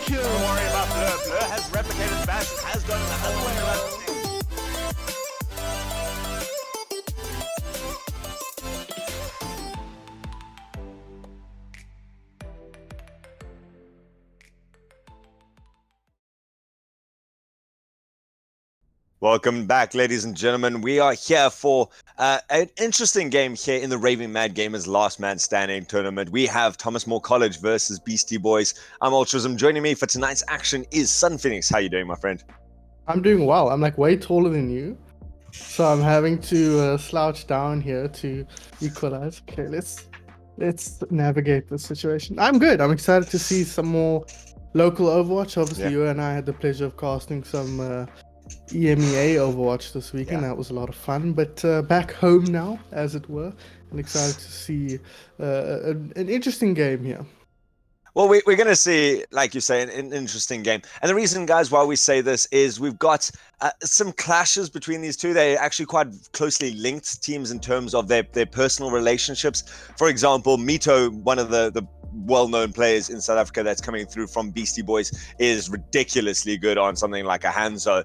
kill. Don't worry about Blur. Blur has replicated Bash and has gone the other way around. Welcome back, ladies and gentlemen. We are here for an interesting game here in the Raving Mad Gamers Last Man Standing tournament. We have Thomas More College versus Beasty Boys. I'm Ultrism. Joining me for tonight's action is Sun Phoenix. How you doing, my friend? I'm doing well. I'm like way taller than you, so I'm having to slouch down here to equalize. Okay, let's navigate this situation. I'm good. I'm excited to see some more local Overwatch. Obviously, you and I had the pleasure of casting some EMEA Overwatch this weekend. That was a lot of fun. But back home now, as it were, I'm excited to see an interesting game here. Well, we're going to see, like you say, an interesting game. And the reason, guys, why we say this is we've got some clashes between these two. They're actually quite closely linked teams in terms of their personal relationships. For example, Mito, one of the well-known players in South Africa that's coming through from Beasty Boys, is ridiculously good on something like a Hanzo.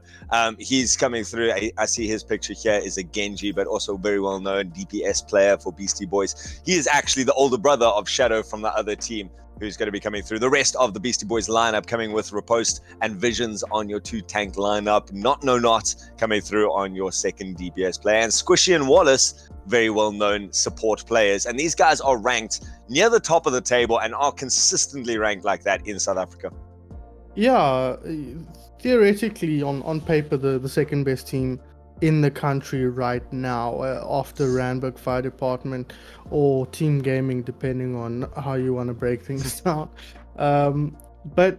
He's coming through. I see his picture here is a Genji, but also very well-known DPS player for Beasty Boys. He is actually the older brother of Shadow from the other team, who's going to be coming through. The rest of the Beastie Boys lineup coming with Riposte and Visions on your two tank lineup. Not coming through on your second DPS player. And Squishy and Wallace, very well-known support players. And these guys are ranked near the top of the table and are consistently ranked like that in South Africa. Yeah, theoretically, on paper, the second best team in the country right now, after Randburg Fire Department or Team Gaming, depending on how you want to break things down. But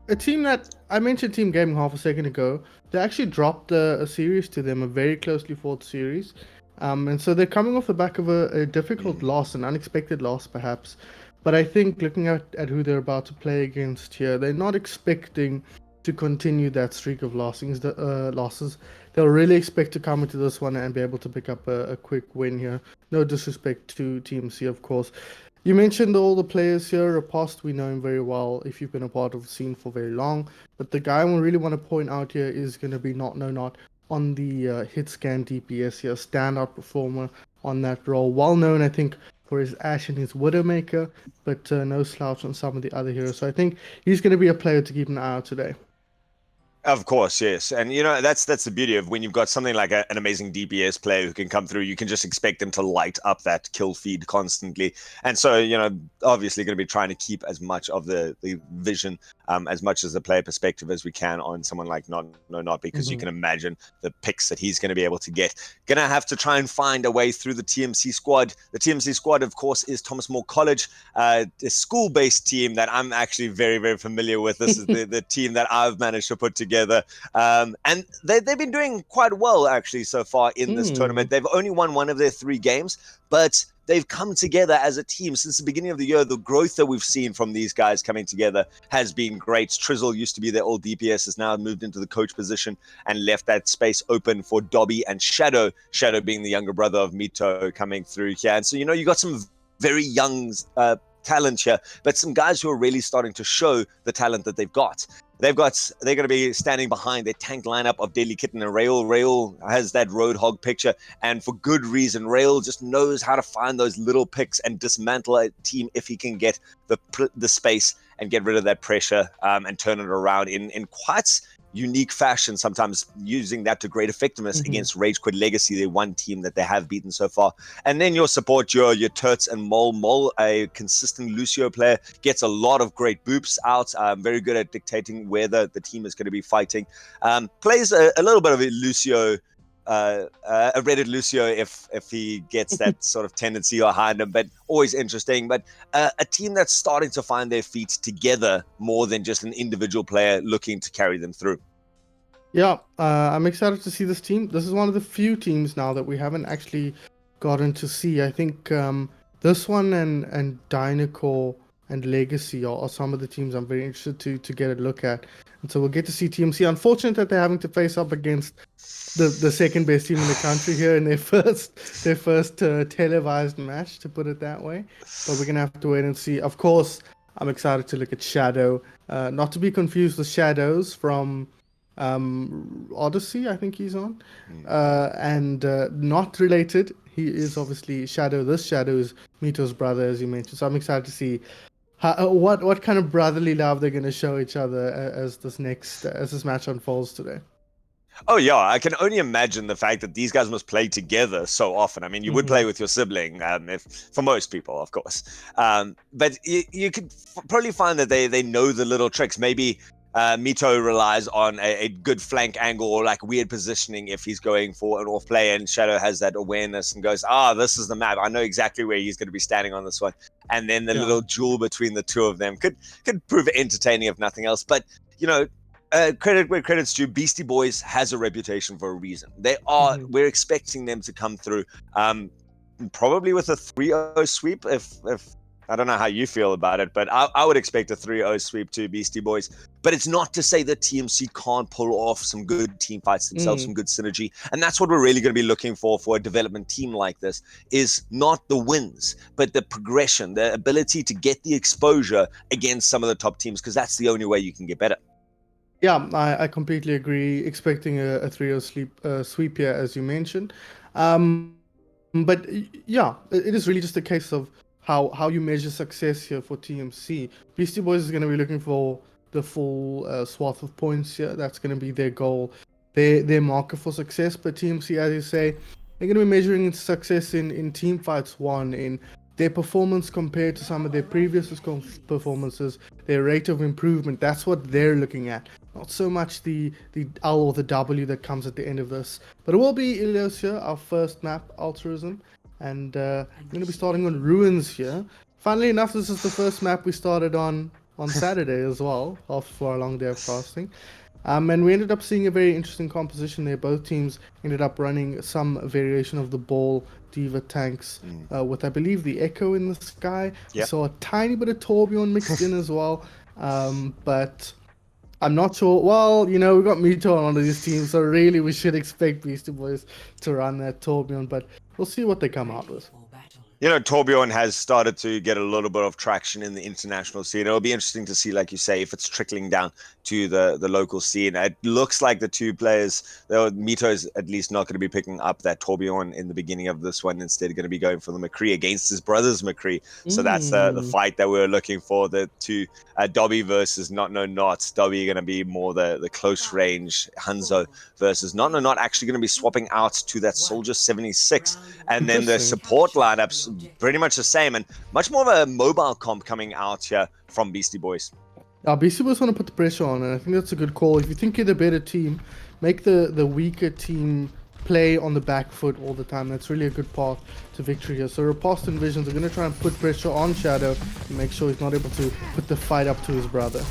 a team that I mentioned, Team Gaming, half a second ago, they actually dropped a series to them, a very closely fought series. And so they're coming off the back of a difficult loss, an unexpected loss perhaps. But I think looking at who they're about to play against here, they're not expecting to continue that streak of losses. They'll really expect to come into this one and be able to pick up a quick win here. No disrespect to TMC, of course. You mentioned all the players here. Riposte, we know him very well if you've been a part of the scene for very long. But the guy I really want to point out here is going to be Not on the hit scan DPS here. Standout performer on that role. Well known, I think, for his Ashe and his Widowmaker, but no slouch on some of the other heroes. So I think he's going to be a player to keep an eye out today. Of course, yes. And, you know, that's the beauty of when you've got something like an amazing DPS player who can come through, you can just expect them to light up that kill feed constantly. And so, you know, obviously going to be trying to keep as much of the vision, as much as the player perspective as we can on someone like Not, because you can imagine the picks that he's going to be able to get. Going to have to try and find a way through the TMC squad. The TMC squad, of course, is Thomas More College, a school-based team that I'm actually very, very familiar with. This is the team that I've managed to put together. And they've been doing quite well, actually, so far in this tournament. They've only won one of their 3 games, but they've come together as a team since the beginning of the year. The growth that we've seen from these guys coming together has been great. Trizzle used to be their old DPS, has now moved into the coach position and left that space open for Dobby and Shadow. Shadow being the younger brother of Mito coming through here. And so, you know, you got some very young talent here, but some guys who are really starting to show the talent that they've got. They're going to be standing behind their tank lineup of Deadly Kitten and Rail. Rail has that Roadhog picture, and for good reason. Rail just knows how to find those little picks and dismantle a team if he can get the space and get rid of that pressure and turn it around in quite unique fashion, sometimes using that to great effectiveness against Rage Quit Legacy, the one team that they have beaten so far. And then your support, your Turts and Mole. Mole, a consistent Lucio player, gets a lot of great boops out, very good at dictating where the team is going to be fighting. Plays a little bit of a Lucio, a Reddit Lucio if he gets that sort of tendency behind him, but always interesting. But a team that's starting to find their feet together more than just an individual player looking to carry them through. Yeah, I'm excited to see this team. This is one of the few teams now that we haven't actually gotten to see. I think this one and Dynacore and Legacy are some of the teams I'm very interested to get a look at. And so we'll get to see TMC. Unfortunate that they're having to face up against the second best team in the country here in their first televised match, to put it that way. But we're gonna have to wait and see. Of course, I'm excited to look at Shadow. Not to be confused with Shadows from Odyssey, I think he's on. And not related. He is obviously Shadow. This Shadow is Mito's brother, as you mentioned. So I'm excited to see what kind of brotherly love they're going to show each other as this match unfolds today. Oh yeah, I can only imagine the fact that these guys must play together so often. I mean, you would play with your sibling, if for most people, of course. But you could probably find that they know the little tricks. Maybe Mito relies on a good flank angle or like weird positioning if he's going for an off play, and Shadow has that awareness and goes, this is the map. I know exactly where he's going to be standing on this one. And then the little duel between the two of them could prove entertaining if nothing else. But credit where credit's due. Beastie Boys has a reputation for a reason. They are. We're expecting them to come through, probably with a 3-0 sweep. If I don't know how you feel about it, but I would expect a 3-0 sweep to Beastie Boys. But it's not to say that TMC can't pull off some good team fights themselves, some good synergy, and that's what we're really going to be looking for a development team like this. Is not the wins, but the progression, the ability to get the exposure against some of the top teams, because that's the only way you can get better. Yeah, I completely agree. Expecting a 3-0 sweep here, as you mentioned. But yeah, it is really just a case of how you measure success here for TMC. Beastie Boys is going to be looking for the full swath of points here. That's going to be their goal, their marker for success. But TMC, as you say, they're going to be measuring success in team fights won, in their performance compared to some of their previous performances, their rate of improvement. That's what they're looking at. Not so much the L or the W that comes at the end of this. But it will be Ilios here, our first map, Altruism. And we're going to be starting on Ruins here. Funnily enough, this is the first map we started on Saturday as well, after our long day of fasting. And we ended up seeing a very interesting composition there. Both teams ended up running some variation of the ball diva tanks with, I believe, the Echo in the sky. Yep. We saw a tiny bit of Torbjorn mixed in as well. But I'm not sure. Well, we got Mito on one of these teams, so really we should expect Beastie Boys to run that Torbjorn. But we'll see what they come out with. Torbjorn has started to get a little bit of traction in the international scene. It'll be interesting to see, like you say, if it's trickling down to the local scene. It looks like the two players, Mito is at least not going to be picking up that Torbjorn in the beginning of this one. Instead, going to be going for the McCree against his brother's McCree. So that's the fight that we're looking for. The two, Dobby versus Not Dobby going to be more the close range Hanzo versus Not actually going to be swapping out to that Soldier 76. And then the support lineups pretty much the same, and much more of a mobile comp coming out here from Beastie Boys. Beastie Boys want to put the pressure on, and I think that's a good call. If you think you're the better team, make the weaker team play on the back foot all the time. That's really a good path to victory here. So Riposte and Visions are going to try and put pressure on Shadow and make sure he's not able to put the fight up to his brother.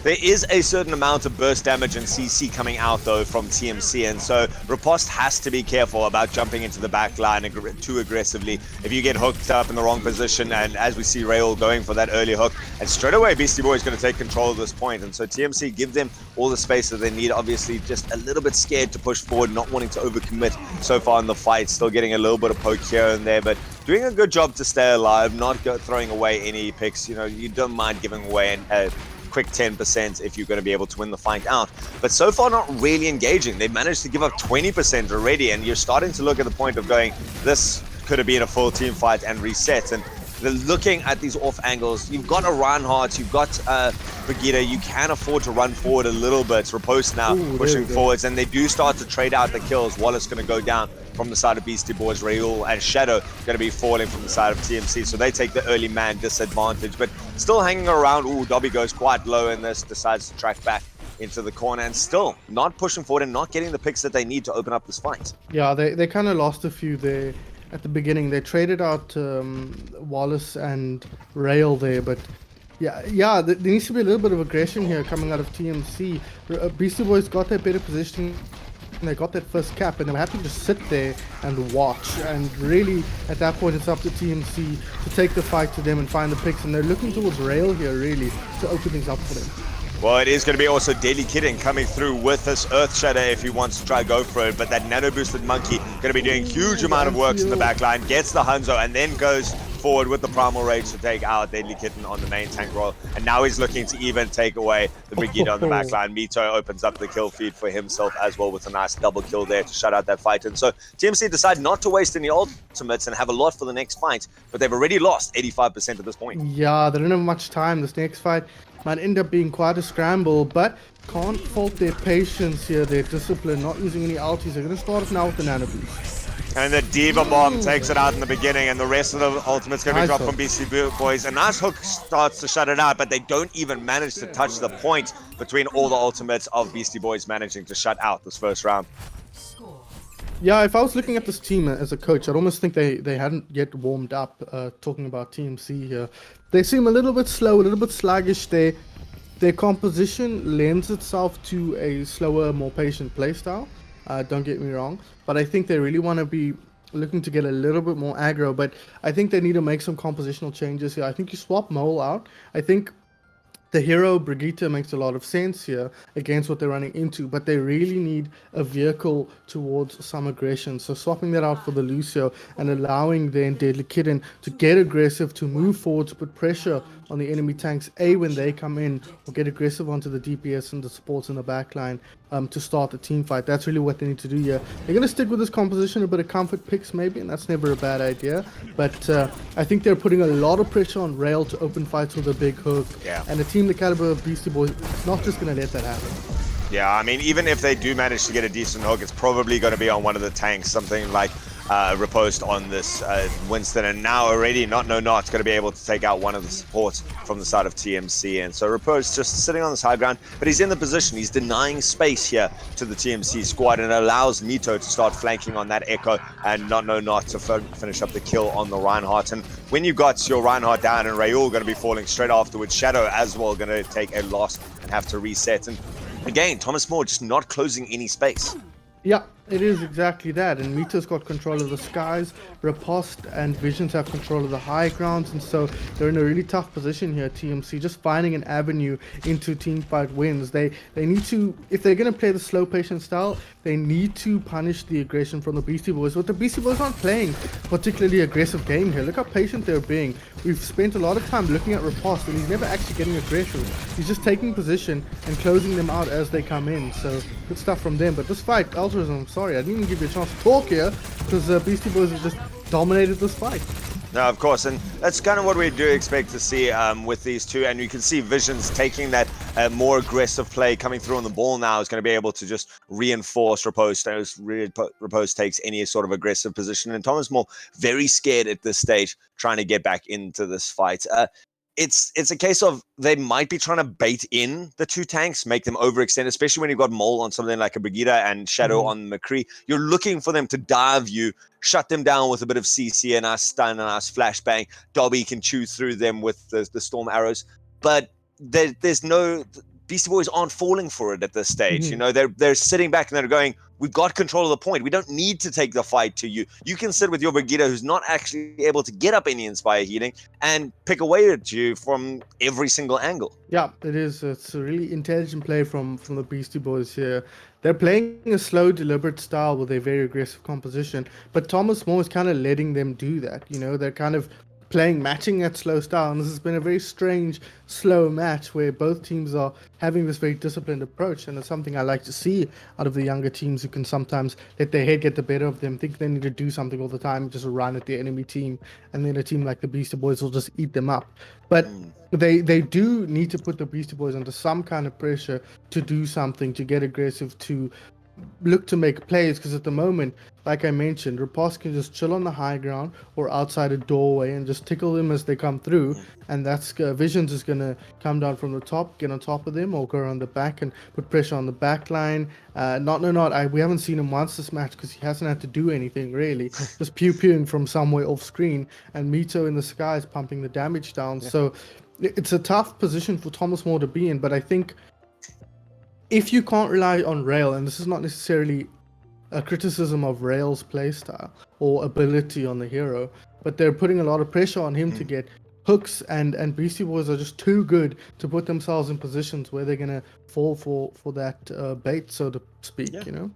There is a certain amount of burst damage and CC coming out, though, from TMC, and so Riposte has to be careful about jumping into the back line too aggressively. If you get hooked up in the wrong position, and as we see Rail going for that early hook, and straight away Beastie Boy is going to take control of this point, and so TMC give them all the space that they need. Obviously, just a little bit scared to push forward, not wanting to overcommit so far in the fight, still getting a little bit of poke here and there, but doing a good job to stay alive, not throwing away any picks. You don't mind giving away quick 10% if you're going to be able to win the fight out, but so far not really engaging. They've managed to give up 20% already, and you're starting to look at the point of going, this could have been a full team fight and reset. And they're looking at these off angles. You've got a Reinhardt, you've got Brigitte. You can afford to run forward a little bit. Riposte now pushing forwards, and they do start to trade out the kills. Wallace going to go down from the side of Beastie Boys. Raul and Shadow going to be falling from the side of TMC, so they take the early man disadvantage, but still hanging around. Dobby goes quite low in this, decides to track back into the corner, and still not pushing forward and not getting the picks that they need to open up this fight. Yeah, they kind of lost a few there at the beginning. They traded out Wallace and Rail there, but yeah, there needs to be a little bit of aggression here coming out of TMC. Beastie Boys got their better positioning, and they got that first cap, and they were happy to sit there and watch. And really, at that point, it's up to TMC to take the fight to them and find the picks. And they're looking towards Rail here, really, to open things up for them. Well, it is going to be also Daily Kidding coming through with this Earth Shatter if he wants to try go for it. But that nano boosted monkey going to be doing huge amount of works in the back line, gets the Hanzo, and then goes forward with the Primal Rage to take out Deadly Kitten on the main tank role. And now he's looking to even take away the Brigida on the backline. Mito opens up the kill feed for himself as well with a nice double kill there to shut out that fight. And so TMC decide not to waste any ultimates and have a lot for the next fight, but they've already lost 85% at this point. Yeah, they don't have much time. This next fight might end up being quite a scramble, but can't fault their patience here, their discipline, not using any ultis. They're going to start off now with the Nano Boost. And the Diva Bomb takes it out in the beginning, and the rest of the ultimate's going to be dropped from Beasty Boys. A nice hook starts to shut it out, but they don't even manage to touch the point between all the ultimates of Beasty Boys managing to shut out this first round. Yeah, if I was looking at this team as a coach, I'd almost think they hadn't yet warmed up, talking about TMC here. They seem a little bit slow, a little bit sluggish. Their composition lends itself to a slower, more patient playstyle. Don't get me wrong, but I think they really want to be looking to get a little bit more aggro, but I think they need to make some compositional changes here. I think you swap Mole out. I think the hero Brigitte makes a lot of sense here against what they're running into, but they really need a vehicle towards some aggression. So swapping that out for the Lucio and allowing then Deadly Kitten to get aggressive, to move forward, to put pressure on the enemy tanks, when they come in, or get aggressive onto the DPS and the supports in the backline to start the team fight. That's really what they need to do here. They're going to stick with this composition, a bit of comfort picks maybe, and that's never a bad idea. But I think they're putting a lot of pressure on Rail to open fights with a big hook. Yeah. And a team the caliber of Beastie Boys is not just going to let that happen. Yeah, I mean, even if they do manage to get a decent hook, it's probably going to be on one of the tanks, something like Riposte on this Winston, and now already not going to be able to take out one of the supports from the side of TMC. And so Riposte just sitting on this high ground, but he's in the position, he's denying space here to the TMC squad, and allows Mito to start flanking on that Echo and not to finish up the kill on the Reinhardt. And when you got your Reinhardt down and Raul going to be falling straight afterwards, Shadow as well going to take a loss and have to reset. And again, Thomas Moore just not closing any space. Yeah, it is exactly that. And Mito's got control of the skies, Riposte and Visions have control of the high grounds, and so they're in a really tough position here, TMC, just finding an avenue into teamfight wins. They need to, if they're going to play the slow patient style, they need to punish the aggression from the Beastie Boys. But the Beastie Boys aren't playing particularly aggressive game here. Look how patient they're being. We've spent a lot of time looking at Riposte, and he's never actually getting aggressive. He's just taking position and closing them out as they come in. So good stuff from them. But this fight, Altruism, I'm sorry, I didn't even give you a chance to talk here, because Beastie Boys have just dominated this fight. No, of course, and that's kind of what we do expect to see with these two. And you can see Visions taking that more aggressive play coming through on the ball now is going to be able to just reinforce Riposte as Riposte takes any sort of aggressive position. And Thomas Moore very scared at this stage, trying to get back into this fight. It's a case of they might be trying to bait in the two tanks, make them overextend, especially when you've got Mole on something like a Brigida and Shadow on McCree. You're looking for them to dive you, shut them down with a bit of CC, and nice stun, and nice flashbang. Dobby can chew through them with the storm arrows, but there's no... Beastie Boys aren't falling for it at this stage. You know, they're sitting back and they're going, we've got control of the point. We don't need to take the fight to you. You can sit with your Brigida, who's not actually able to get up any Inspire healing, and pick away at you from every single angle. Yeah, it is. It's a really intelligent play from the Beastie Boys here. They're playing a slow, deliberate style with a very aggressive composition, but Thomas Moore is kind of letting them do that. You know, they're kind of matching that slow style, and this has been a very strange slow match where both teams are having this very disciplined approach, and it's something I like to see out of the younger teams who can sometimes let their head get the better of them, think they need to do something all the time, just run at the enemy team, and then a team like the Beastie Boys will just eat them up. But they do need to put the Beastie Boys under some kind of pressure to do something, to get aggressive, to look to make plays, because at the moment, like I mentioned, Riposte can just chill on the high ground or outside a doorway and just tickle them as they come through, and that's Visions is going to come down from the top, get on top of them, or go around the back and put pressure on the back line. We haven't seen him once this match because he hasn't had to do anything really, just pew-pewing from somewhere off screen, and Mito in the sky is pumping the damage down. So it's a tough position for Thomas Moore to be in, but I think if you can't rely on Rail, and this is not necessarily a criticism of Rail's playstyle or ability on the hero, but they're putting a lot of pressure on him to get hooks, and Beastie Boys are just too good to put themselves in positions where they're going to fall for that bait, so to speak, you know?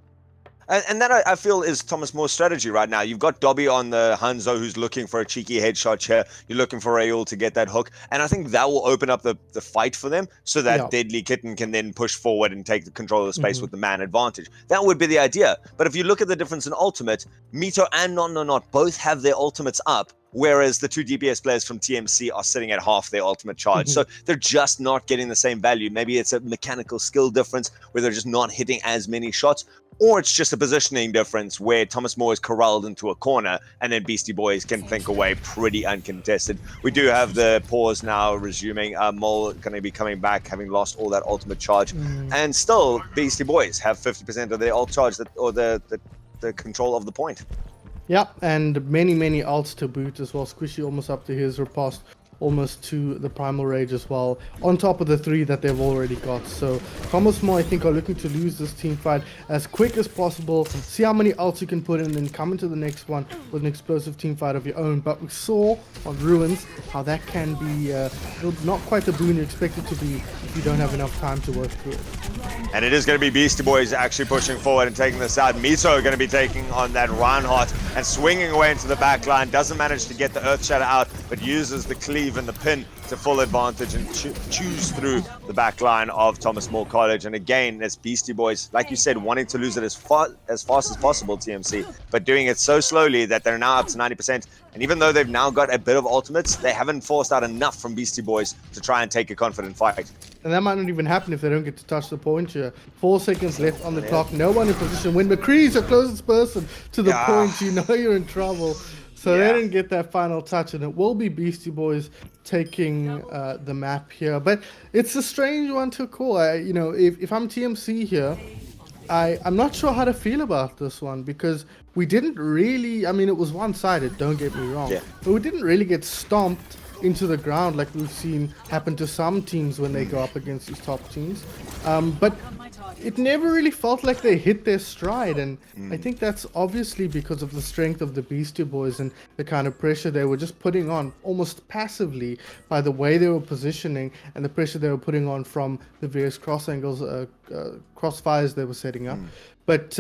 And that I feel is Thomas Moore's strategy right now. You've got Dobby on the Hanzo who's looking for a cheeky headshot here. You're looking for Raul to get that hook. And I think that will open up the fight for them so that Yeah. Deadly Kitten can then push forward and take the control of the space Mhm. with the man advantage. That would be the idea. But if you look at the difference in ultimate, Mito and Not both have their ultimates up, whereas the two DPS players from TMC are sitting at half their ultimate charge. So they're just not getting the same value. Maybe it's a mechanical skill difference where they're just not hitting as many shots, or it's just a positioning difference where Thomas Moore is corralled into a corner and then Beastie Boys can think away pretty uncontested. We do have the pause now resuming. Mole going to be coming back, having lost all that ultimate charge. And still, Beastie Boys have 50% of their ult charge or the control of the point. Yeah, and many ults to boot as well. Squishy almost up to his riposte, almost to the Primal Rage as well, on top of the 3 that they've already got. So Thomas More, I think, are looking to lose this team fight as quick as possible, see how many ults you can put in, and come into the next one with an explosive team fight of your own. But we saw on Ruins how that can be not quite the boon you expect it to be if you don't have enough time to work through it. And it is going to be Beastie Boys actually pushing forward and taking this out. Mito going to be taking on that Reinhardt and swinging away into the back line. Doesn't manage to get the Earth Shatter out, but uses the cleave and the pin to full advantage and chews through the back line of Thomas More College. And again, it's Beastie Boys, like you said, wanting to lose it as fast as possible, TMC, but doing it so slowly that they're now up to 90%. And even though they've now got a bit of ultimates, they haven't forced out enough from Beastie Boys to try and take a confident fight. And that might not even happen if they don't get to touch the point here. 4 seconds left on the clock, no one in position. When McCree's your closest person to the point, you know you're in trouble. So they didn't get that final touch, and it will be Beastie Boys taking the map here. But it's a strange one to call. If I'm TMC here, I'm not sure how to feel about this one, because we didn't really, I mean, it was one-sided, don't get me wrong, but we didn't really get stomped into the ground like we've seen happen to some teams when they go up against these top teams. But it never really felt like they hit their stride, and I think that's obviously because of the strength of the Beastie Boys and the kind of pressure they were just putting on almost passively by the way they were positioning and the pressure they were putting on from the various cross angles, crossfires they were setting up. But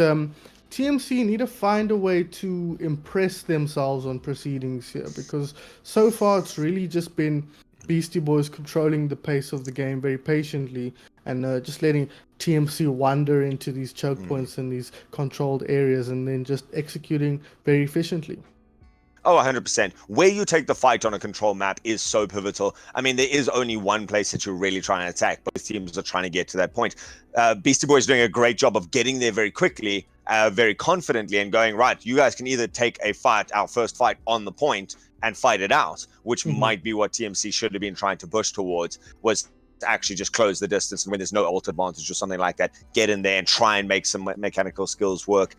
TMC need to find a way to impress themselves on proceedings here, because so far it's really just been Beastie Boys controlling the pace of the game very patiently and just letting TMC wander into these choke points and these controlled areas and then just executing very efficiently. Oh, 100%. Where you take the fight on a control map is so pivotal. I mean, there is only one place that you're really trying to attack. Both teams are trying to get to that point. Beastie Boys doing a great job of getting there very quickly, very confidently, and going, right, you guys can either take a fight, our first fight on the point, and fight it out, which might be what TMC should have been trying to push towards, was to actually just close the distance, and when there's no ult advantage or something like that, get in there and try and make some mechanical skills work.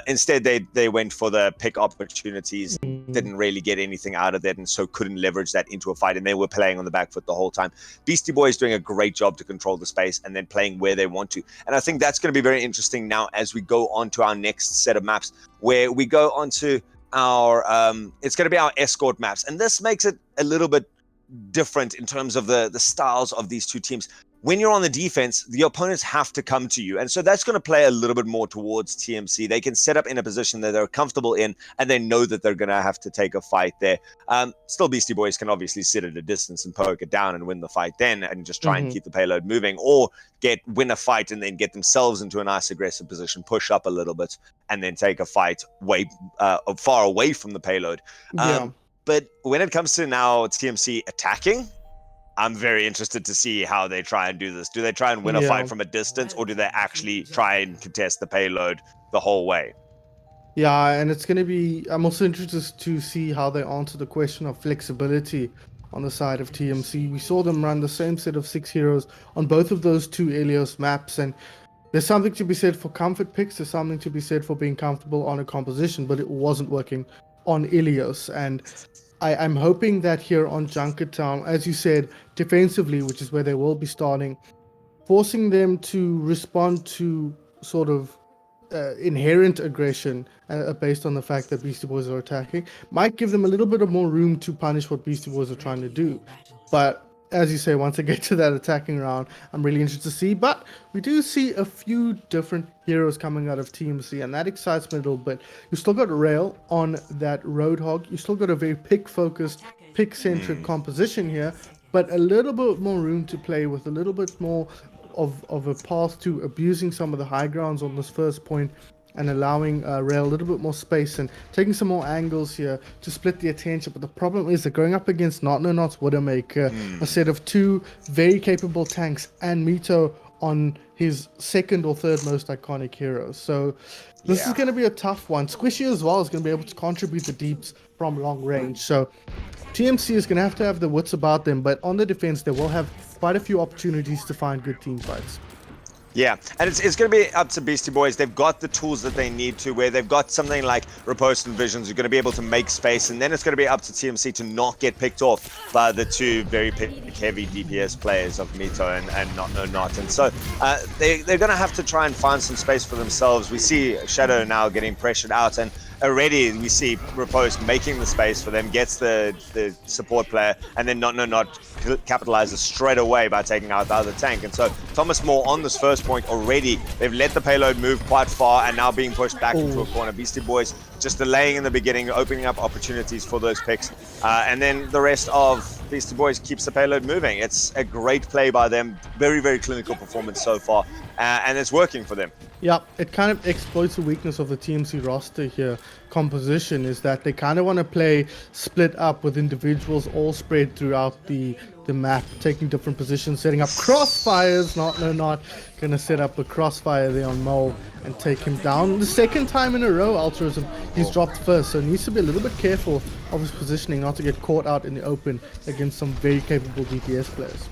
Instead, they went for the pick opportunities, didn't really get anything out of that, and so couldn't leverage that into a fight, and they were playing on the back foot the whole time. Beastie Boys doing a great job to control the space and then playing where they want to. And I think that's going to be very interesting now as we go on to our next set of maps, where we go on to our, it's going to be our escort maps. And this makes it a little bit different in terms of the styles of these two teams. When you're on the defense, the opponents have to come to you. And so that's going to play a little bit more towards TMC. They can set up in a position that they're comfortable in, and they know that they're going to have to take a fight there. Still, Beastie Boys can obviously sit at a distance and poke it down and win the fight then, and just try and keep the payload moving, or win a fight and then get themselves into a nice aggressive position, push up a little bit, and then take a fight far away from the payload. But when it comes to now TMC attacking, I'm very interested to see how they try and do this. Do they try and win a fight from a distance, or do they actually try and contest the payload the whole way? Yeah, and it's going to be... I'm also interested to see how they answer the question of flexibility on the side of TMC. We saw them run the same set of 6 heroes on both of those two Elios maps, and there's something to be said for comfort picks. There's something to be said for being comfortable on a composition, but it wasn't working on Elios. And I'm hoping that here on Junkertown, as you said, defensively, which is where they will be starting, forcing them to respond to sort of inherent aggression based on the fact that Beastie Boys are attacking, might give them a little bit of more room to punish what Beastie Boys are trying to do. But as you say, once I get to that attacking round, I'm really interested to see. But we do see a few different heroes coming out of Team C, and that excites me a little bit. You still got Rail on that Roadhog. You still got a very pick-focused, pick-centric composition here, but a little bit more room to play with, a little bit more of a path to abusing some of the high grounds on this first point, and allowing Rail a little bit more space and taking some more angles here to split the attention. But the problem is they're going up against Not No Not's Widowmaker, a set of two very capable tanks, and Mito on his second or third most iconic heroes. So this is going to be a tough one. Squishy as well is going to be able to contribute the deeps from long range. So TMC is going to have the wits about them, but on the defense they will have quite a few opportunities to find good team fights. Yeah, and it's going to be up to Beastie Boys. They've got the tools that they need to, where they've got something like Riposte and Visions who are going to be able to make space, and then it's going to be up to TMC to not get picked off by the two very pick-heavy DPS players of Mito and Not No Not. And so they're going to have to try and find some space for themselves. We see Shadow now getting pressured out, and already we see Riposte making the space for them, gets the support player, and then Not No Not capitalizes straight away by taking out the other tank. And so Thomas Moore on this first point already, they've let the payload move quite far and now being pushed back into a corner. Beastie Boys just delaying in the beginning, opening up opportunities for those picks, and then the rest of Beastie Boys keeps the payload moving. It's a great play by them, very, very clinical performance so far, and it's working for them. Yeah, it kind of exploits the weakness of the TMC roster here. Composition is that they kind of want to play split up with individuals all spread throughout the map, taking different positions, setting up crossfires. Not gonna set up a crossfire there on Mole and take him down. The second time in a row, Altruism, he's dropped first, so needs to be a little bit careful of his positioning, not to get caught out in the open against some very capable DPS players.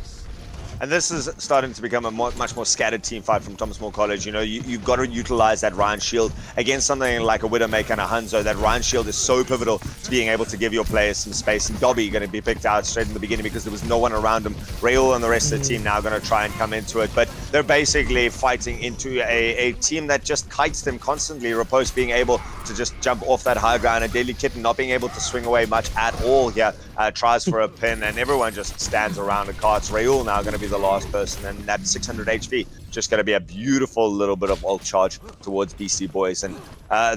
And this is starting to become a much more scattered team fight from Thomas More College. You know, you've got to utilize that Ryan Shield against something like a Widowmaker and a Hanzo. That Ryan Shield is so pivotal to being able to give your players some space. And Dobby going to be picked out straight in the beginning because there was no one around him. Raul and the rest of the team now going to try and come into it. But they're basically fighting into a team that just kites them constantly. Riposte being able to just jump off that high ground, and Deadly Kitten not being able to swing away much at all here. Tries for a pin, and everyone just stands around and carts. Raul now going to be the last person, and that 600 HP just going to be a beautiful little bit of ult charge towards Beastie Boys. And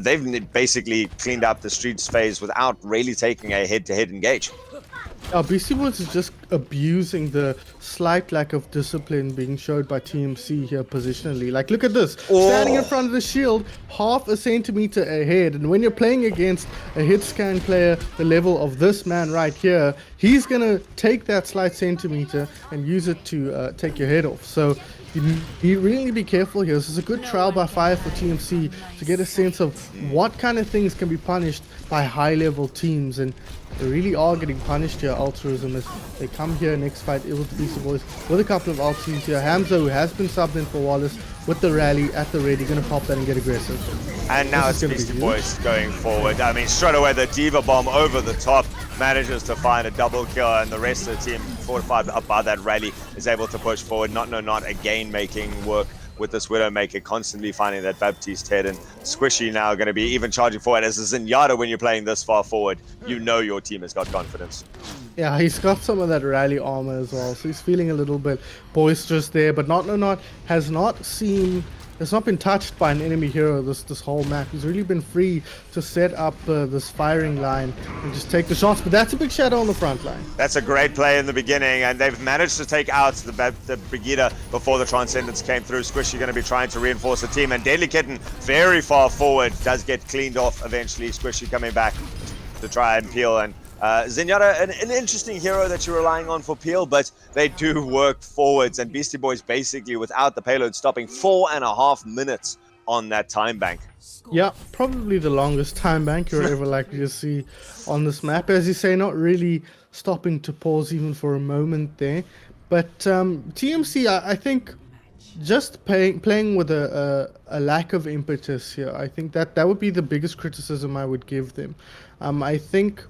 they've basically cleaned up the streets phase without really taking a head-to-head engage. Beastie Boys is just abusing the slight lack of discipline being showed by TMC here positionally. Like, look at this. Standing in front of the shield, half a centimeter ahead. And when you're playing against a hit scan player the level of this man right here, he's going to take that slight centimeter and use it to take your head off. So you really be careful here. This is a good trial by fire for TMC to get a sense of what kind of things can be punished by high-level teams, and they really are getting punished here. Altruism as they come here next fight with the Beastie Boys with a couple of ultis here. Hamza, who has been subbed in for Wallace with the rally at the ready, going to pop that and get aggressive. And now it's Beastie Boys going forward. I mean, straight away the Diva Bomb over the top manages to find a double kill, and the rest of the team, fortified up by that rally, is able to push forward. Not again making work with this Widowmaker, constantly finding that Baptiste head, and Squishy now going to be even charging forward. As a Zenyatta, when you're playing this far forward, you know your team has got confidence. Yeah, he's got some of that rally armor as well, so he's feeling a little bit boisterous there, but Not has not been touched by an enemy hero this whole map. He's really been free to set up this firing line and just take the shots, but that's a big shadow on the front line. That's a great play in the beginning, and they've managed to take out the Brigida before the Transcendence came through. Squishy going to be trying to reinforce the team, and Deadly Kitten very far forward does get cleaned off eventually. Squishy coming back to try and peel, and Zenyatta, an interesting hero that you're relying on for peel, but they do work forwards, and Beastie Boys basically without the payload stopping 4.5 minutes on that time bank. Yeah, probably the longest time bank you're ever likely to see on this map. As you say, not really stopping to pause even for a moment there. But TMC, I think, just playing with a lack of impetus here. I think that would be the biggest criticism I would give them. I think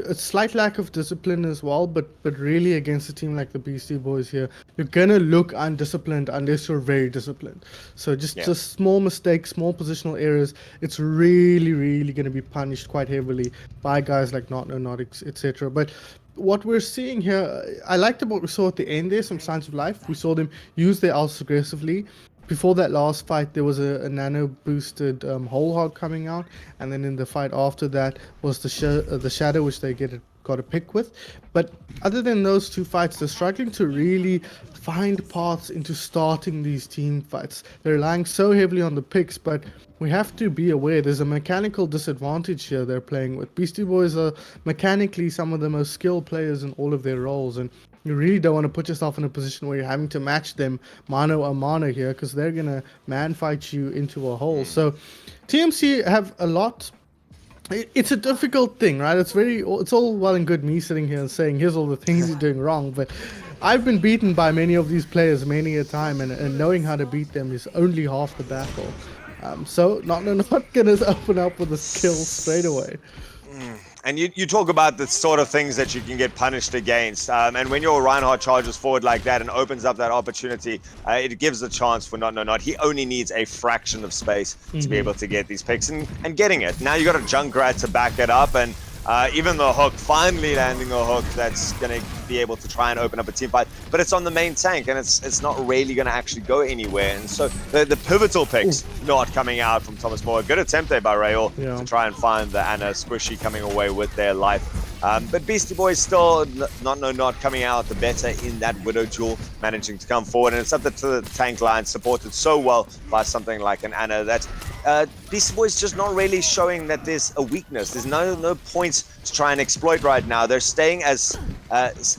a slight lack of discipline as well, but really against a team like the Beastie Boys here, you're gonna look undisciplined unless you're very disciplined. So just small mistakes, small positional errors, it's really gonna be punished quite heavily by guys like Not, etc. But what we're seeing here, I liked what we saw at the end there, some signs of life. We saw them use their ults aggressively. Before that last fight, there was a nano boosted whole hog coming out, and then in the fight after that was the shadow, which they got a pick with. But other than those two fights, they're struggling to really find paths into starting these team fights. They're relying so heavily on the picks, but we have to be aware there's a mechanical disadvantage here they're playing with. Beastie Boys are mechanically some of the most skilled players in all of their roles, and you really don't want to put yourself in a position where you're having to match them mano a mano here, because they're going to man fight you into a hole. So TMC have a lot. It's a difficult thing, right? It's all well and good me sitting here and saying, here's all the things you're doing wrong, but I've been beaten by many of these players many a time, and knowing how to beat them is only half the battle. So not gonna open up with a skill straight away. And you talk about the sort of things that you can get punished against. And when your Reinhardt charges forward like that and opens up that opportunity, it gives a chance for Not. He only needs a fraction of space to be able to get these picks and getting it. Now you got a Junkrat to back it up, and even the hook, finally landing a hook that's going to be able to try and open up a team fight, but it's on the main tank, and it's not really going to actually go anywhere. And so the pivotal picks not coming out from Thomas Moore. Good attempt there by Rael to try and find the Anna Squishy coming away with their life. But Beastie Boys still not coming out the better in that Widow duel, managing to come forward, and it's up to the tank line, supported so well by something like an Anna that Beastie Boys just not really showing that there's a weakness. There's no points to try and exploit right now. They're staying as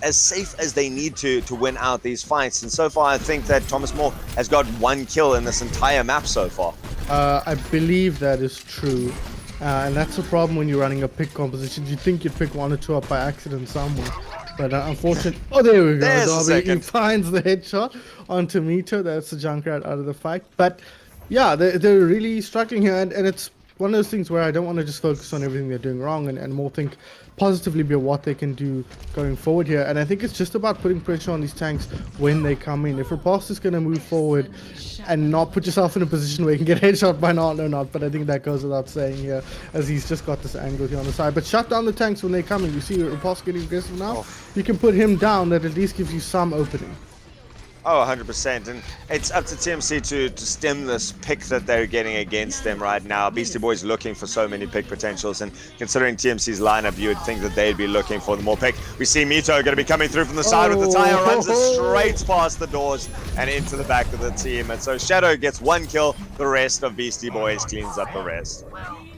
safe as they need to win out these fights. And so far, I think that Thomas Moore has got 1 kill in this entire map so far. I believe that is true. And that's the problem when you're running a pick composition. You think you'd pick 1 or 2 up by accident somewhere. But unfortunately... Oh, there we go. Darby, he finds the headshot onto Mito. That's the Junkrat out of the fight. But yeah, they're really struggling here. And it's one of those things where I don't want to just focus on everything they're doing wrong and more think positively about what they can do going forward here. And I think it's just about putting pressure on these tanks when they come in. If Riposte is going to move forward and not put yourself in a position where you can get headshot by not, but I think that goes without saying here, as he's just got this angle here on the side. But shut down the tanks when they come in. You see Riposte getting aggressive now? You can put him down. That at least gives you some opening. Oh, 100%. And it's up to TMC to stem this pick that they're getting against them right now. Beastie Boys looking for so many pick potentials, and considering TMC's lineup, you would think that they'd be looking for the more pick. We see Mito going to be coming through from the side with the tire, runs it straight past the doors and into the back of the team. And so Shadow gets 1 kill, the rest of Beastie Boys cleans up the rest.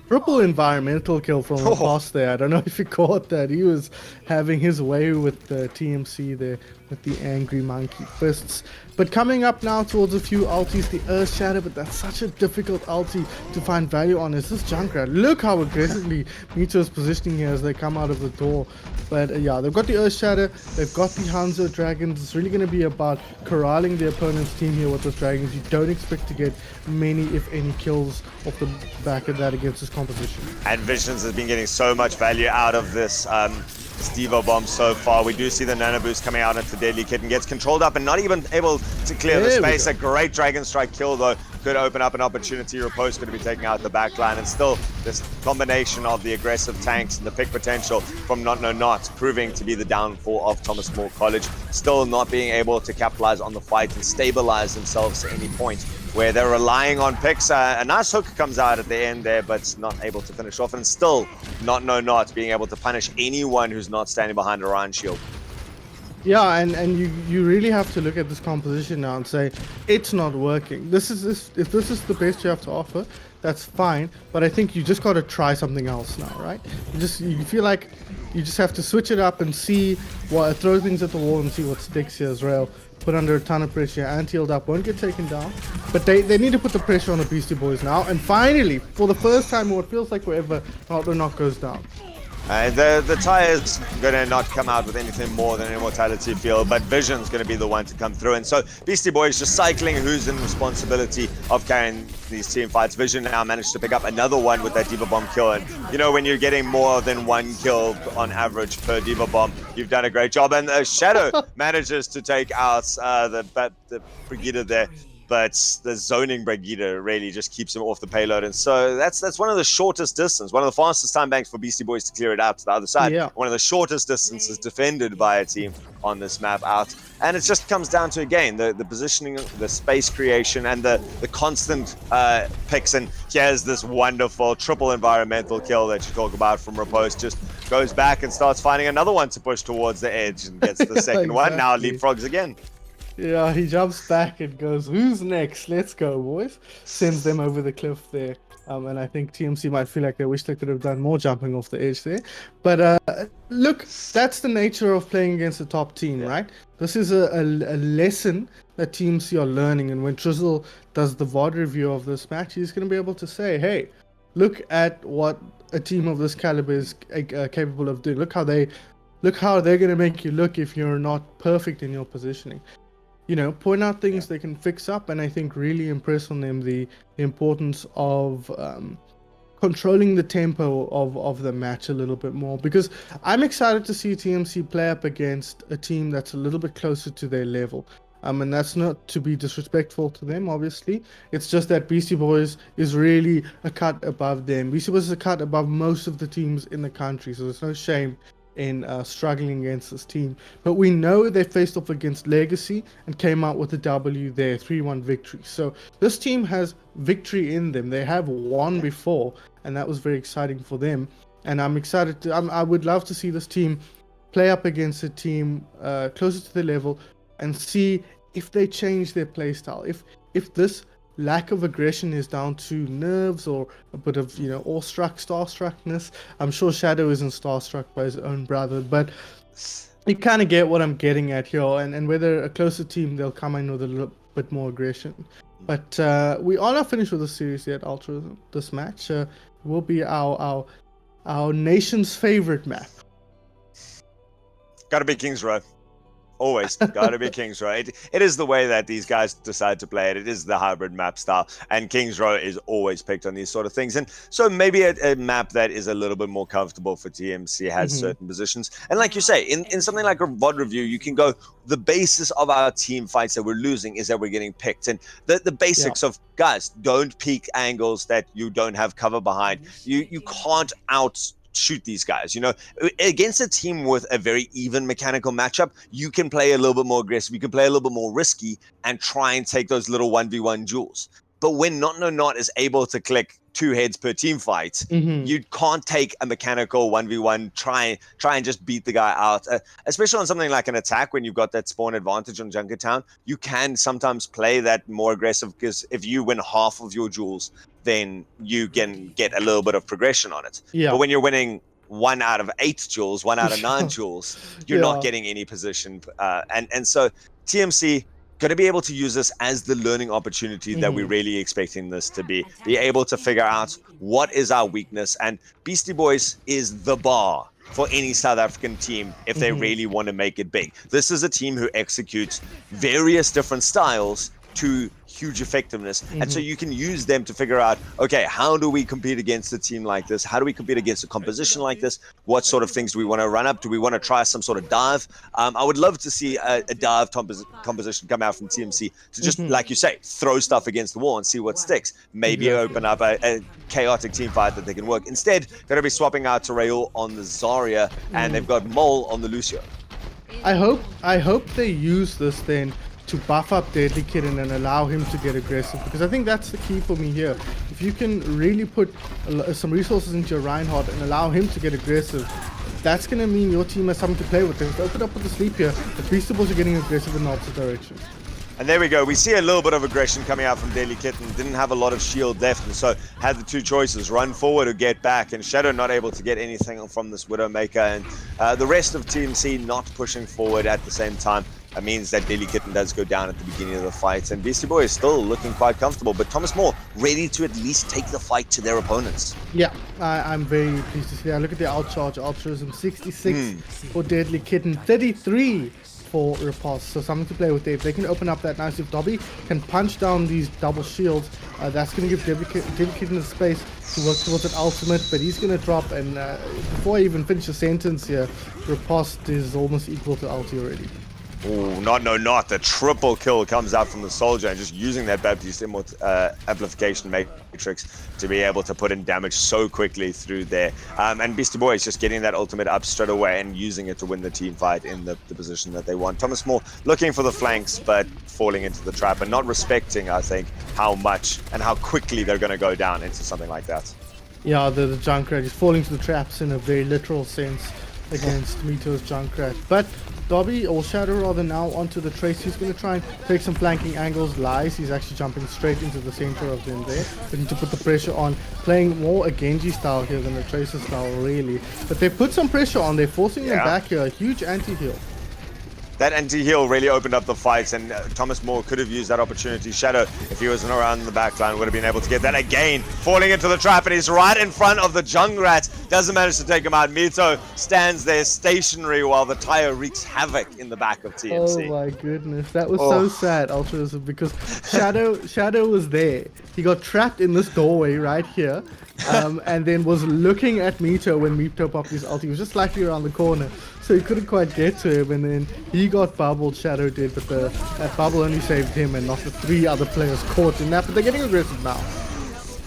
Triple environmental kill from Riposte there. I don't know if you caught that. He was having his way with the TMC there with the angry monkey fists. But coming up now towards a few ultis, the Earth Shatter, but that's such a difficult ulti to find value on. Is this Junkrat? Look how aggressively Mito is positioning here as they come out of the door. But yeah, they've got the Earth Shatter, they've got the Hanzo Dragons. It's really going to be about corralling the opponent's team here with those Dragons. You don't expect to get many, if any, kills off the back of that against this composition. And Visions has been getting so much value out of this Stevo bomb so far. We do see the nano boost coming out into Deadly Kitten, gets controlled up and not even able to clear the space. A great Dragon Strike kill though could open up an opportunity. Riposte could be taking out the back line, and still this combination of the aggressive tanks and the pick potential from Not proving to be the downfall of Thomas More College, still not being able to capitalize on the fight and stabilize themselves at any point where they're relying on picks. A nice hook comes out at the end there, but not able to finish off, and still Not being able to punish anyone who's not standing behind Orion Shield. Yeah, and you really have to look at this composition now and say, it's not working. If this is the best you have to offer, that's fine, but I think you just got to try something else now, right? You feel like you just have to switch it up and see what, throw things at the wall and see what sticks here as well. Put under a ton of pressure, anti-healed up, won't get taken down, but they need to put the pressure on the Beastie Boys now, and finally, for the first time in what feels like forever, Not goes down. The tire's gonna not come out with anything more than an immortality field, but Vision's gonna be the one to come through. And so Beastie Boys just cycling who's in responsibility of carrying these team fights. Vision now managed to pick up another one with that Diva Bomb kill. And you know, when you're getting more than 1 kill on average per Diva Bomb, you've done a great job. And Shadow manages to take out the Brigida there. but the zoning Brigida really just keeps him off the payload. And so that's one of the shortest distance, one of the fastest time banks for Beastie Boys to clear it out to the other side. Yeah. One of the shortest distances defended by a team on this map out. And it just comes down to, again, the positioning, the space creation, and the constant picks. And here's this wonderful triple environmental kill that you talk about from Riposte. Just goes back and starts finding another one to push towards the edge and gets the second one. Now leapfrogs again. Yeah, he jumps back and goes, "Who's next? Let's go, boys." Sends them over the cliff there. And I think TMC might feel like they wish they could have done more jumping off the edge there. But look, that's the nature of playing against a top team, right? This is a lesson that TMC are learning. And when Trizzle does the VOD review of this match, he's going to be able to say, hey, look at what a team of this caliber is capable of doing. Look how they're going to make you look if you're not perfect in your positioning. You know, point out things they can fix up, and I think really impress on them the importance of controlling the tempo of the match a little bit more, because I'm excited to see TMC play up against a team that's a little bit closer to their level. And that's not to be disrespectful to them, obviously. It's just that Beastie Boys is really a cut above them. Beastie Boys is a cut above most of the teams in the country, so there's no shame in struggling against this team. But we know they faced off against Legacy and came out with a W there, 3-1 victory. So this team has victory in them. They have won before, and that was very exciting for them. And I'm excited to, I would love to see this team play up against a team closer to their level and see if they change their playstyle. If this lack of aggression is down to nerves or a bit of, you know, starstruckness. I'm sure Shadow isn't starstruck by his own brother, but you kind of get what I'm getting at here. And whether a closer team, they'll come in with a little bit more aggression. But we are not finished with the series yet, Ultra. This match will be our nation's favorite map. Gotta be Kings Row. Always gotta be Kings Row. It is the way that these guys decide to play it. It is the hybrid map style, and Kings Row is always picked on these sort of things. And so maybe a map that is a little bit more comfortable for TMC has certain positions. And like you say, in something like a VOD review, you can go, the basis of our team fights that we're losing is that we're getting picked. And the basics of, guys, don't peek angles that you don't have cover behind. You can't shoot these guys. You know, against a team with a very even mechanical matchup, you can play a little bit more aggressive, you can play a little bit more risky and try and take those little 1v1 duels. But when Not is able to click 2 heads per team fight, you can't take a mechanical 1v1, try and just beat the guy out. Especially on something like an attack, when you've got that spawn advantage on Junkertown, you can sometimes play that more aggressive, because if you win half of your duels, then you can get a little bit of progression on it. But when you're winning 1 out of 8 duels, 1 out of 9 duels, you're not getting any position. And so TMC got to be able to use this as the learning opportunity that we're really expecting this to be able to figure out what is our weakness. And Beastie Boys is the bar for any South African team if they really want to make it big. This is a team who executes various different styles to huge effectiveness, and so you can use them to figure out, okay, how do we compete against a team like this? How do we compete against a composition like this? What sort of things do we want to run up? Do we want to try some sort of dive? I would love to see a dive composition come out from TMC to just, like you say, throw stuff against the wall and see what sticks. Maybe open up a chaotic team fight that they can work. Instead, they're going to be swapping out Raul on the Zarya, and they've got Mole on the Lucio. I hope they use this then to buff up Deadly Kitten and allow him to get aggressive, because I think that's the key for me here. If you can really put some resources into your Reinhardt and allow him to get aggressive, that's going to mean your team has something to play with. They've opened up with the sleep here. The Beastie Boys are getting aggressive in the opposite direction. And there we go. We see a little bit of aggression coming out from Deadly Kitten. Didn't have a lot of shield left, and so had the 2 choices, run forward or get back. And Shadow not able to get anything from this Widowmaker. And the rest of TMC not pushing forward at the same time. That means that Deadly Kitten does go down at the beginning of the fight. And Beastie Boy is still looking quite comfortable. But Thomas Moore ready to at least take the fight to their opponents. Yeah, I'm very pleased to see that. Look at the outcharge. Altruism 66 for Deadly Kitten, 33 for Repulse. So something to play with there. If they can open up that nice, if Dobby can punch down these double shields, that's going to give Deadly Kitten the space to work towards an ultimate, but he's going to drop, and before I even finish the sentence here, Repulse is almost equal to ulti already. Oh, not. The triple kill comes out from the soldier, and just using that Baptiste amplification matrix to be able to put in damage so quickly through there. And Beastie Boy is just getting that ultimate up straight away and using it to win the team fight in the position that they want. Thomas Moore looking for the flanks, but falling into the trap and not respecting, I think, how much and how quickly they're going to go down into something like that. Yeah, the Junkrat is falling to the traps in a very literal sense against Mito's Junkrat. But Dobby, or Shadow rather, now onto the Trace. He's going to try and take some flanking angles. Lies, he's actually jumping straight into the center of them there. They need to put the pressure on, playing more a Genji style here than a Tracer style, really. But they put some pressure on, they're forcing them back here. A huge anti-heal. That anti-heal really opened up the fights, and Thomas Moore could have used that opportunity. Shadow, if he wasn't around the backline, would have been able to get that again. Falling into the trap, and he's right in front of the Junkrat. Doesn't manage to take him out. Mito stands there stationary while the tire wreaks havoc in the back of TMC. Oh my goodness, that was so sad, Altruism, because Shadow was there. He got trapped in this doorway right here, and then was looking at Mito when Mito popped his ult. He was just slightly around the corner, so he couldn't quite get to him, and then he got bubbled, Shadow did, but that bubble only saved him and not the 3 other players caught in that, but they're getting aggressive now.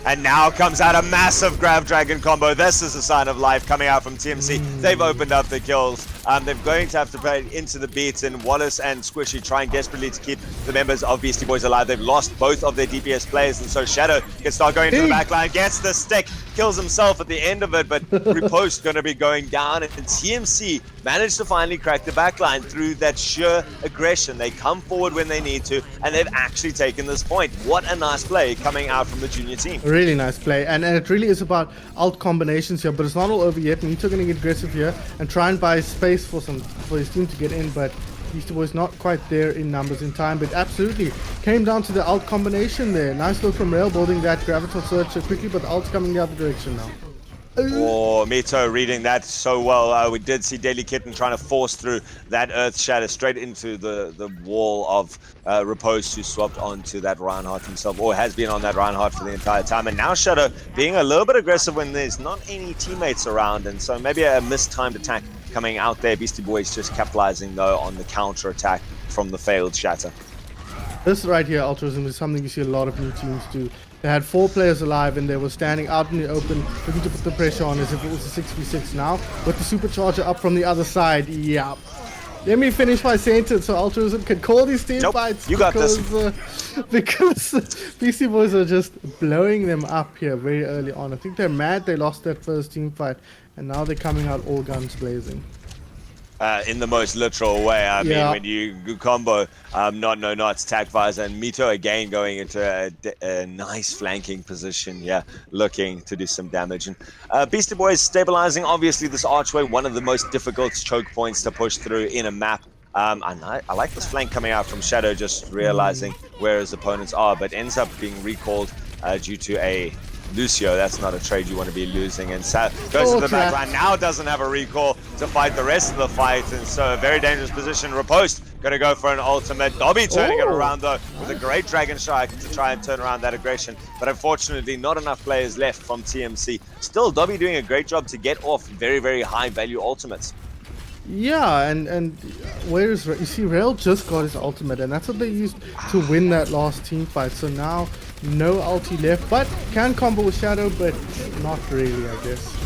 And now comes out a massive Grav Dragon combo. This is a sign of life coming out from TMC. They've opened up the kills. They're going to have to play into the beats, and Wallace and Squishy trying desperately to keep the members of Beastie Boys alive. They've lost both of their DPS players, and so Shadow can start going into the backline, gets the stick, kills himself at the end of it, but Riposte going to be going down, and TMC managed to finally crack the backline through that sheer aggression. They come forward when they need to, and they've actually taken this point. What a nice play coming out from the junior team. Really nice play, and it really is about alt combinations here, but it's not all over yet. Mito going to get aggressive here and try and buy space for his team to get in, but Beastie Boys not quite there in numbers in time, but absolutely came down to the alt combination there. Nice look from Rail building that Graviton Surge so quickly, but the alt's coming the other direction now. Oh, Mito reading that so well. We did see Deadly Kitten trying to force through that Earth Shatter straight into the wall of Riposte, who swapped onto that Reinhardt himself, or has been on that Reinhardt for the entire time. And now Shadow being a little bit aggressive when there's not any teammates around, and so maybe a mistimed attack coming out there. Beastie Boys just capitalizing though on the counter attack from the failed Shatter. This right here, Altruism, is something you see a lot of new teams do. They had 4 players alive and they were standing out in the open, looking to put the pressure on as if it was a 6v6 now. With the supercharger up from the other side, yeah. Let me finish my sentence so Altruism can call these team fights. You got this. Because Beastie Boys are just blowing them up here very early on. I think they're mad they lost that first team fight, and now they're coming out all guns blazing. In the most literal way. I mean, when you combo Nots, Tag Visor, and Mito again going into a nice flanking position, looking to do some damage. And Beastie Boys stabilizing, obviously, this archway, one of the most difficult choke points to push through in a map. And I like this flank coming out from Shadow, just realizing where his opponents are, but ends up being recalled due to a Lucio. That's not a trade you want to be losing, and goes to the back line. Now doesn't have a recall to fight the rest of the fight, and so a very dangerous position. Riposte going to go for an ultimate. Dobby turning it around though with a great Dragon Strike to try and turn around that aggression, but unfortunately not enough players left from TMC. Still, Dobby doing a great job to get off very, very high value ultimates. Yeah, and where's you see Rail just got his ultimate, and that's what they used to win that last team fight. So now no ulti left, but can combo with Shadow, but not really, I guess.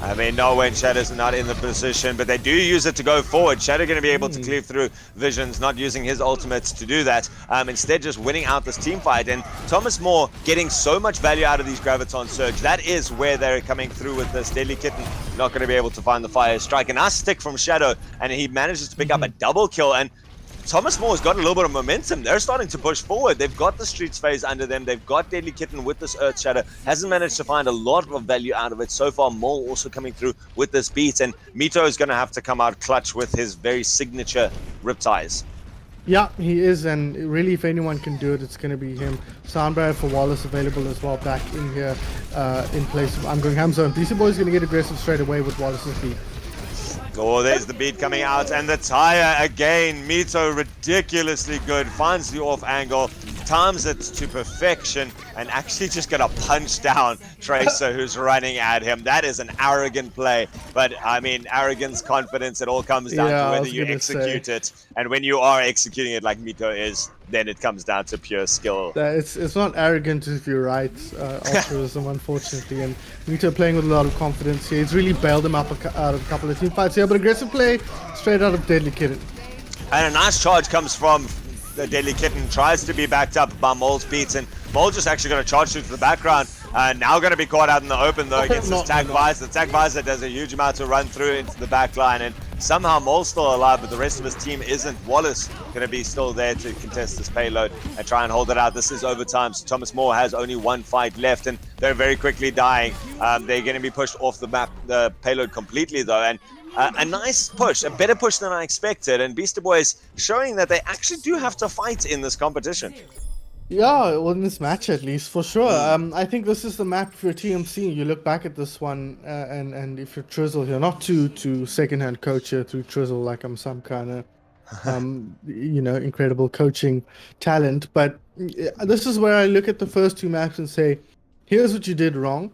I mean, no, when Shadow's not in the position, but they do use it to go forward. Shadow going to be able to cleave through Visions, not using his ultimates to do that. Instead, just winning out this team fight. And Thomas Moore getting so much value out of these Graviton Surge. That is where they're coming through with this. Deadly Kitten not going to be able to find the fire strike. And nice stick from Shadow, and he manages to pick up a double kill. And Thomas Moore's got a little bit of momentum. They're starting to push forward. They've got the Streets phase under them. They've got Deadly Kitten with this Earth Shatter. Hasn't managed to find a lot of value out of it so far. Moore also coming through with this beat. And Mito is going to have to come out clutch with his very signature Riptides. Yeah, he is, and really, if anyone can do it, it's going to be him. Soundbarrier for Wallace available as well back in here in place of I'm Going Hamza. And Beastie Boy is going to get aggressive straight away with Wallace's beat. Oh, there's the beat coming out, and the tire again. Mito ridiculously good, finds the off angle, times it to perfection and actually just gonna punch down Tracer, who's running at him. That is an arrogant play, but I mean, arrogance, confidence, it all comes down to whether you execute it. And when you are executing it like Mito is, then it comes down to pure skill. It's not arrogant if you're right, altruism, unfortunately. And Mito playing with a lot of confidence here. He's really bailed him up out of a couple of team fights here, but aggressive play straight out of Deadly Kitten. And a nice charge comes from the Deadly Kitten, tries to be backed up by Mole's beats, and Mole just actually going to charge through to the background. Now going to be caught out in the open though against this Tag Visor. Tag Visor does a huge amount to run through into the back line, and somehow Mole's still alive, but the rest of his team isn't. Wallace going to be still there to contest this payload and try and hold it out. This is overtime, so Thomas More has only one fight left, and they're very quickly dying. They're going to be pushed off the map, the payload completely though, and a nice push, a better push than I expected, and Beasty Boys showing that they actually do have to fight in this competition. Yeah, well, in this match at least, for sure. I think this is the map for TMC. You look back at this one, and if you're Trizzle here, not to second-hand coach here through Trizzle like I'm some kind of, incredible coaching talent, but this is where I look at the first two maps and say, here's what you did wrong,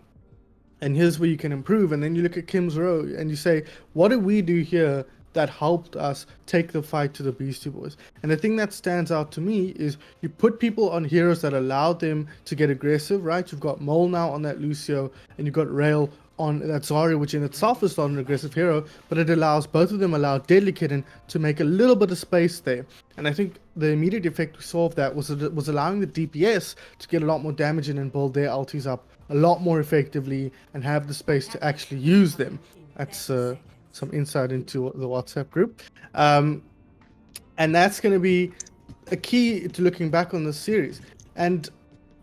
and here's where you can improve. And then you look at Kim's Row and you say, what did we do here that helped us take the fight to the Beastie Boys? And the thing that stands out to me is you put people on heroes that allowed them to get aggressive, right? You've got Mole now on that Lucio, and you've got Rail on that Zarya, which in itself is not an aggressive hero, but it allows, both of them allow Deadly Kitten to make a little bit of space there. And I think the immediate effect we saw of that was allowing the DPS to get a lot more damage in and build their ultis up a lot more effectively and have the space to actually use them. That's some insight into the WhatsApp group. And that's going to be a key to looking back on this series. And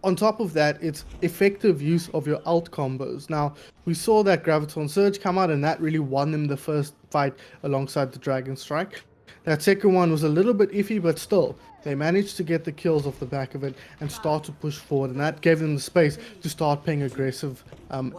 on top of that, it's effective use of your ult combos. Now, we saw that Graviton Surge come out, and that really won them the first fight alongside the Dragon Strike. That second one was a little bit iffy, but still, they managed to get the kills off the back of it and start to push forward, and that gave them the space to start playing aggressive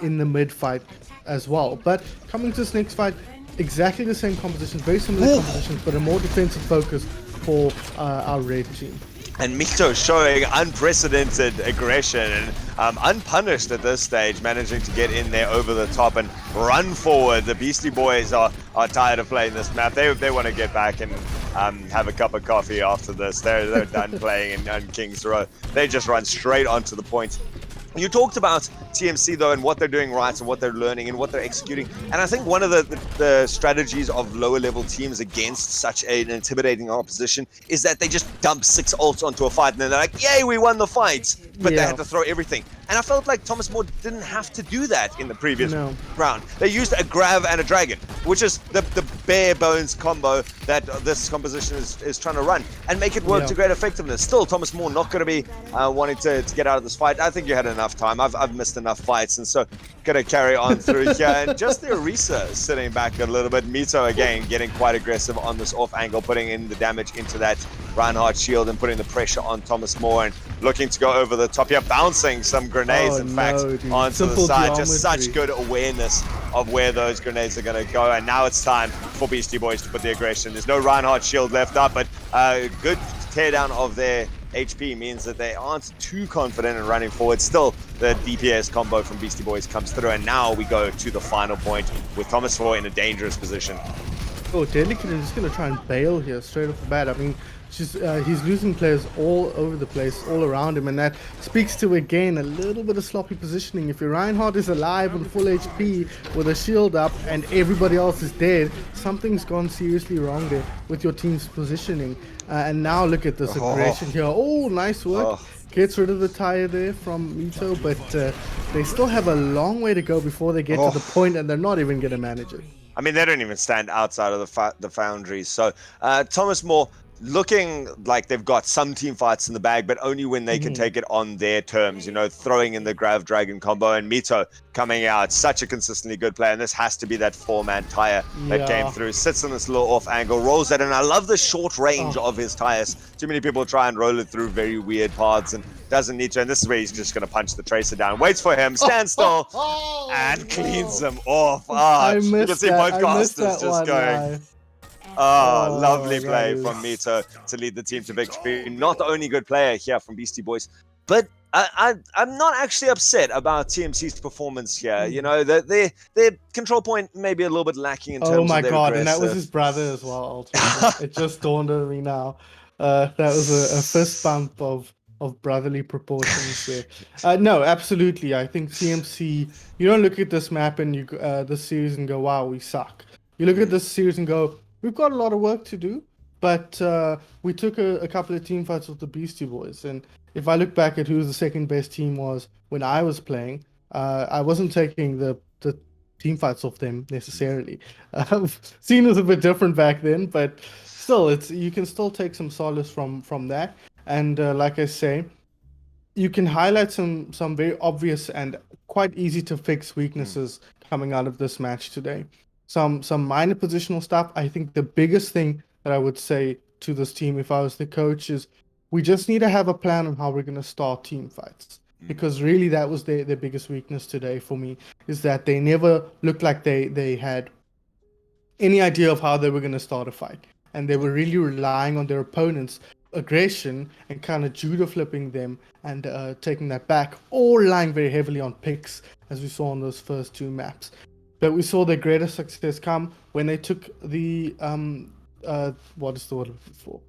in the mid fight as well. But coming to this next fight, exactly the same composition, very similar compositions, but a more defensive focus for our red team. And Mito showing unprecedented aggression and unpunished at this stage, managing to get in there over the top and run forward. The Beastie Boys are tired of playing this map. They want to get back and have a cup of coffee after this. They're done playing in King's Row. They just run straight onto the point. You talked about TMC though, and what they're doing right and what they're learning and what they're executing. And I think one of the strategies of lower level teams against such an intimidating opposition is that they just dump 6 ults onto a fight and then they're like, yay, we won the fight. But they had to throw everything. And I felt like Thomas More didn't have to do that in the previous round. They used a Grav and a Dragon, which is the bare bones combo that this composition is trying to run and make it work to great effectiveness. Still, Thomas More not going to be wanting to get out of this fight. I think you had enough time. I've missed enough fights, and so going to carry on through here. And just the Orisa sitting back a little bit. Mito again getting quite aggressive on this off angle, putting in the damage into that Reinhardt shield and putting the pressure on Thomas More and looking to go over the top here, bouncing some grenades onto the side. Just such good awareness of where those grenades are going to go. And now it's time for Beastie Boys to put the aggression. There's no Reinhardt shield left up, but good teardown of their HP means that they aren't too confident in running forward. Still, the DPS combo from Beastie Boys comes through, and now we go to the final point with Thomas More in a dangerous position. Oh, Deadly Kitten is just going to try and bail here straight off the bat. I mean, he's losing players all over the place, all around him, and that speaks to, again, a little bit of sloppy positioning. If your Reinhardt is alive on full HP with a shield up and everybody else is dead, something's gone seriously wrong there with your team's positioning. And now look at this aggression here. Oh, nice work. Gets rid of the tire there from Mito, but they still have a long way to go before they get to the point, and they're not even going to manage it. I mean, they don't even stand outside of the foundries. So Thomas More looking like they've got some team fights in the bag, but only when they can take it on their terms, you know, throwing in the Grav Dragon combo, and Mito coming out, such a consistently good player, and this has to be that 4-man tire that came through, sits in this little off angle, rolls that, and I love the short range of his tires. Too many people try and roll it through very weird paths and doesn't need to, and this is where he's just going to punch the Tracer down, waits for him, stands still, and cleans him off. I you can see both casters just going. Oh, Oh, lovely that play from is. Mito to lead the team to victory. Not the only good player here from Beastie Boys, but I'm not actually upset about TMC's performance here. You know, their control point may be a little bit lacking in Oh terms of my their God, and that was his aggressive. brother as well. Ultimately, it just dawned on me now. That was a fist bump of brotherly proportions there. No, absolutely. I think TMC. You don't look at this map and this series and go, "Wow, we suck." You look at this series and go, "We've got a lot of work to do." But we took a couple of team fights with the Beastie Boys, and if I look back at who the second best team was when I was playing, I wasn't taking the team fights off them necessarily. Scene was a bit different back then, but still, it's you can still take some solace from that. And like I say, you can highlight some very obvious and quite easy to fix weaknesses coming out of this match today. Some minor positional stuff. I think the biggest thing that I would say to this team if I was the coach is we just need to have a plan on how we're going to start team fights. Because really that was their biggest weakness today for me, is that they never looked like they had any idea of how they were going to start a fight. And they were really relying on their opponent's aggression and kind of judo flipping them and taking that back, or relying very heavily on picks, as we saw on those first two maps. But we saw their greatest success come when they took the what is the word for?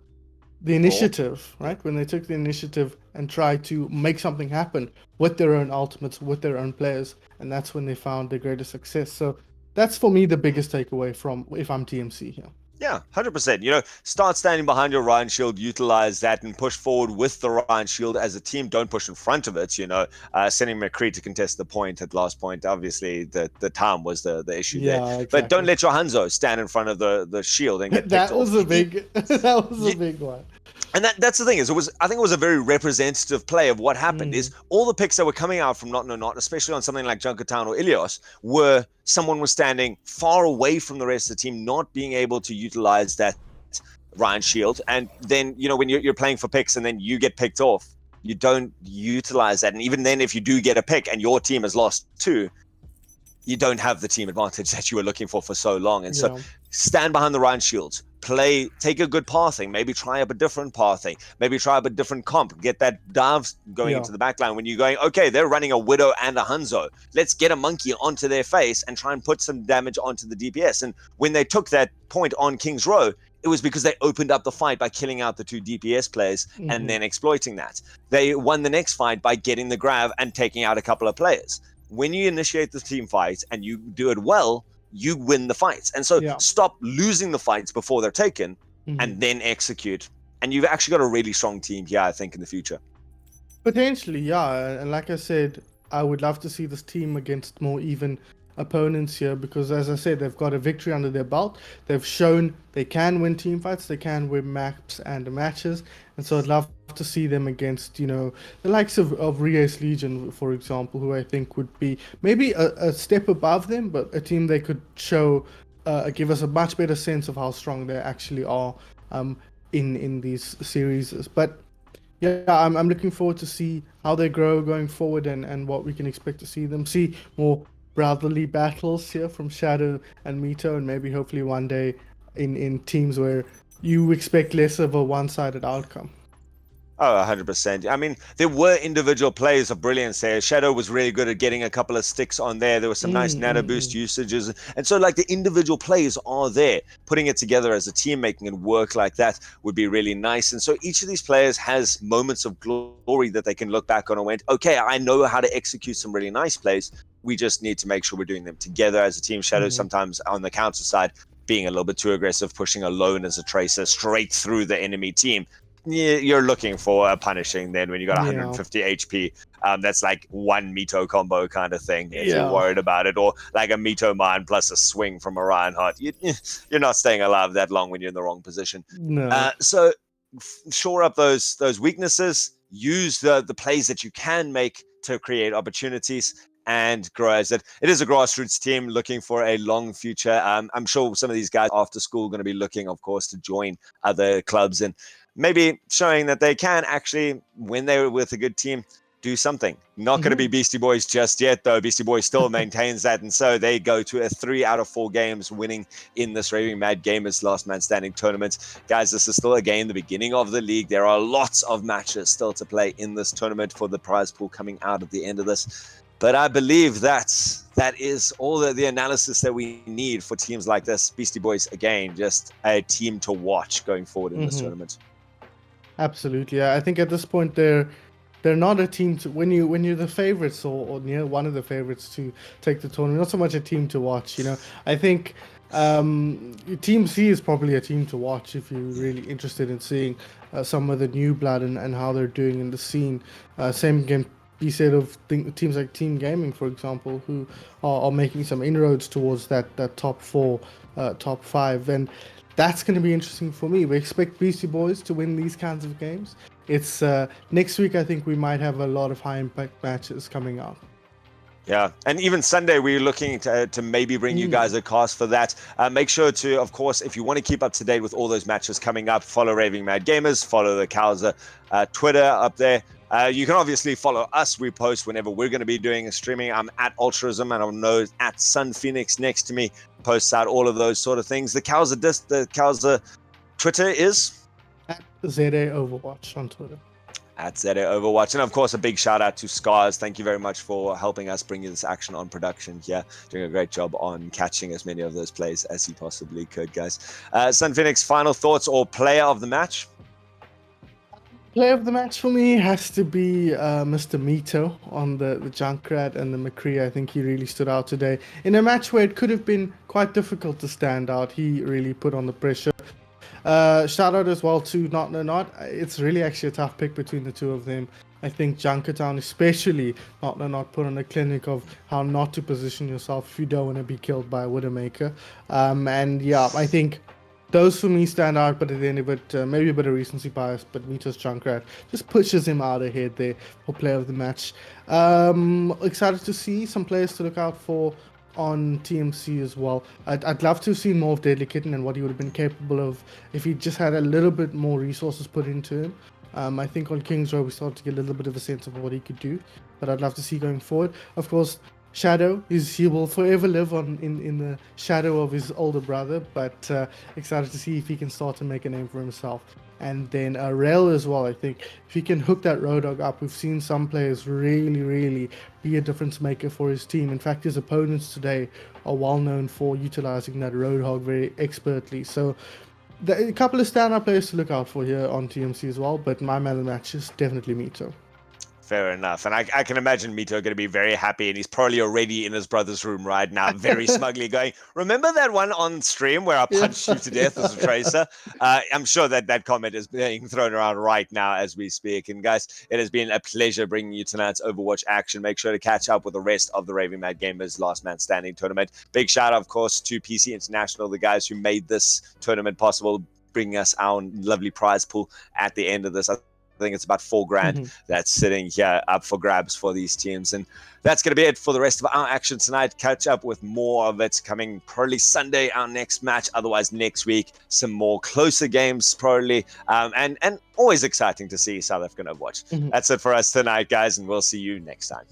The initiative, right? When they took the initiative and tried to make something happen with their own ultimates, with their own players, and that's when they found their greatest success. So that's for me the biggest takeaway from if I'm TMC here. Yeah, 100%. You know, start standing behind your Ryan shield, utilize that, and push forward with the Ryan shield as a team. Don't push in front of it. You know, sending McCree to contest the point at last point. Obviously, the time was the issue there. Yeah, But don't exactly. let your Hanzo stand in front of the shield and get picked That off. was a big that was a big one. And that's the thing is, I think it was a very representative play of what happened. Is all the picks that were coming out from Not No Not, especially on something like Junkertown or Ilios, were someone was standing far away from the rest of the team, not being able to utilize that Ryan shield. And then, you know, when you're playing for picks and then you get picked off, you don't utilize that. And even then, if you do get a pick and your team has lost two, you don't have the team advantage that you were looking for so long. And so stand behind the Ryan shields, take a good pathing, maybe try up a different pathing, maybe try up a different comp, get that dive going into the backline when you're going, okay, they're running a Widow and a Hanzo. Let's get a monkey onto their face and try and put some damage onto the DPS. And when they took that point on King's Row, it was because they opened up the fight by killing out the two DPS players and then exploiting that. They won the next fight by getting the grab and taking out a couple of players. When you initiate the team fight and you do it well, you win the fights. And so stop losing the fights before they're taken and then execute. And you've actually got a really strong team here, I think, in the future. Potentially, yeah. And like I said, I would love to see this team against more even opponents here because, as I said, they've got a victory under their belt. They've shown they can win team fights, they can win maps and matches. And so I'd love to see them against, you know, the likes of Rias Legion, for example, who I think would be maybe a step above them, but a team they could show, give us a much better sense of how strong they actually are in these series. But yeah, I'm looking forward to see how they grow going forward and what we can expect to see them. See more brotherly battles here from Shadow and Mito, and maybe hopefully one day in teams where you expect less of a one-sided outcome. Oh, 100%. I mean, there were individual plays of brilliance there. Shadow was really good at getting a couple of sticks on there. There were some nice nano boost usages. And so, like, the individual plays are there. Putting it together as a team, making it work like that would be really nice. And so each of these players has moments of glory that they can look back on and went, okay, I know how to execute some really nice plays. We just need to make sure we're doing them together as a team. Shadow sometimes on the counter side being a little bit too aggressive, pushing alone as a tracer straight through the enemy team. You're looking for a punishing then when you got 150 HP. That's like one Mito combo kind of thing if you're worried about it, or like a Mito mine plus a swing from a Reinhardt. You're not staying alive that long when you're in the wrong position. So shore up those weaknesses, use the plays that you can make to create opportunities and grow as it. It is a grassroots team looking for a long future. I'm sure some of these guys after school are going to be looking, of course, to join other clubs and maybe showing that they can actually, when they're with a good team, do something. Not going to be Beastie Boys just yet, though. Beastie Boys still maintains that, and so they go to a 3 out of 4 games winning in this Raving Mad Gamers Last Man Standing tournament. Guys, this is still, again, the beginning of the league. There are lots of matches still to play in this tournament for the prize pool coming out at the end of this. But I believe that is all the analysis that we need for teams like this. Beastie Boys, again, just a team to watch going forward in this tournament. Absolutely. I think at this point they're not a team to when you're the favorites or near one of the favorites to take the tournament. Not so much a team to watch. I think Team C is probably a team to watch if you're really interested in seeing some of the new blood and how they're doing in the scene. Same can be said of teams like Team Gaming, for example, who are making some inroads towards that top 4, top 5, and that's going to be interesting for me. We expect Beastie Boys to win these kinds of games. It's next week. I think we might have a lot of high impact matches coming up. Yeah, and even Sunday, we're looking to maybe bring you guys a cast for that. Make sure to, of course, if you want to keep up to date with all those matches coming up, follow Raving Mad Gamers, follow the Cowser Twitter up there. You can obviously follow us. We post whenever we're going to be doing a streaming. I'm at Ultraism, and I'll know at Sun Phoenix next to me posts out all of those sort of things. The Cowser Twitter is at ZA Overwatch on Twitter. At ZA Overwatch. And of course, a big shout out to Scars. Thank you very much for helping us bring you this action on production here. Doing a great job on catching as many of those plays as he possibly could, guys. Sun Phoenix, final thoughts or player of the match? Player of the match for me has to be Mr. Mito on the Junkrat and the McCree. I think he really stood out today. In a match where it could have been quite difficult to stand out, he really put on the pressure. Shout out as well to Not. It's really actually a tough pick between the two of them. I think Junkertown, especially Not put on a clinic of how not to position yourself if you don't want to be killed by a Widowmaker. And yeah, I think those for me stand out, but at the end of it, maybe a bit of recency bias, but Mito's Junkrat just pushes him out ahead there for player of the match. Excited to see some players to look out for on TMC as well. I'd love to have seen more of Deadly Kitten and what he would have been capable of if he just had a little bit more resources put into him. I think on Kings Row we started to get a little bit of a sense of what he could do, but I'd love to see going forward. Of course, Shadow he will forever live in the shadow of his older brother, but excited to see if he can start to make a name for himself. And then Rel as well. I think if he can hook that Road Dog up, we've seen some players really be a difference maker for his team. In fact, his opponents today are well known for utilizing that Roadhog very expertly. So a couple of standout players to look out for here on TMC as well, but my man of the match is definitely Mito. Fair enough. And I can imagine Mito going to be very happy, and he's probably already in his brother's room right now, very smugly going, remember that one on stream where I punched you to death as a tracer? I'm sure that comment is being thrown around right now as we speak. And guys, it has been a pleasure bringing you tonight's Overwatch action. Make sure to catch up with the rest of the Raving Mad Gamers Last Man Standing tournament. Big shout out, of course, to PC International, the guys who made this tournament possible, bringing us our lovely prize pool at the end of this. I think it's about $4,000 that's sitting here up for grabs for these teams. And that's going to be it for the rest of our action tonight. Catch up with more of it coming probably Sunday, our next match. Otherwise, next week, some more closer games probably. And always exciting to see South African Overwatch. That's it for us tonight, guys, and we'll see you next time.